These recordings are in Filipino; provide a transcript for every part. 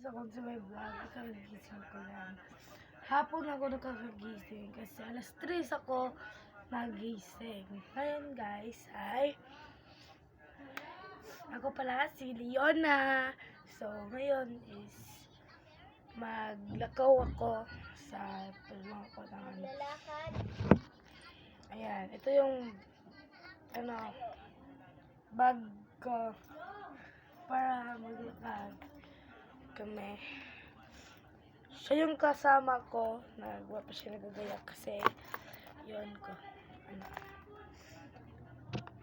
ako sa may vlog. Kakagising ko lang. Hapon ako nakakagising kasi alas 3 ako nagising. Ngayon guys ay ako pala si Leona. So ngayon is maglakaw ako sa tulong ko ng ano. Ayan, ito yung bag ko para maglakad kami. Siya yung kasama ko, nagwa pa siya nagagayak kasi yun ko.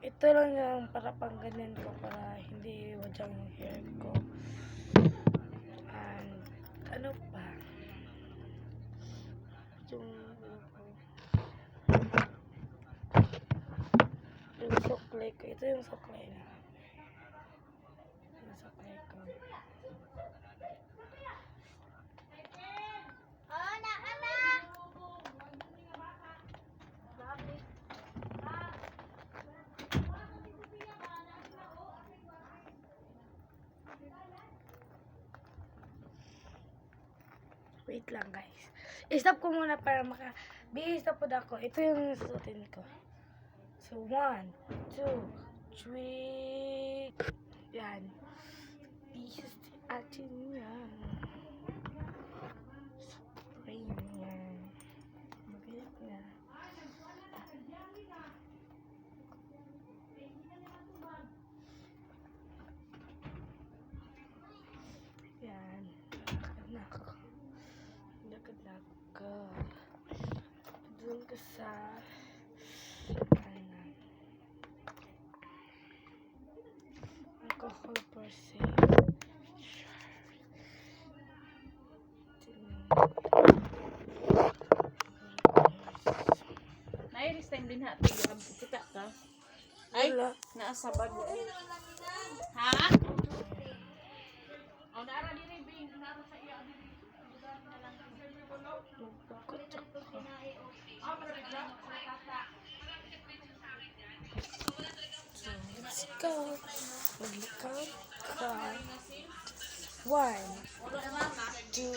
Ito lang yung para pang ganyan ko para hindi wadyang yung hair ko. And ano pa? Yung suklay ko. Ito yung suklay na. Yung suklay ko. Wait lang guys. I-stop ko muna para bihis na po ako. Ito yung susutin ko. So 1, 2, 3. Yan. Bihis atin yan. Spray yan. Mabiyak na. Yan. Lakad. Doon ka sa alcohol per se. Nairis time din hati kita ka. Ay, naasabag. Ha? Oh, naara diri bing, naara sa iya diri. Let's go. Maglakad ka. 1, 2,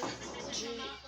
3.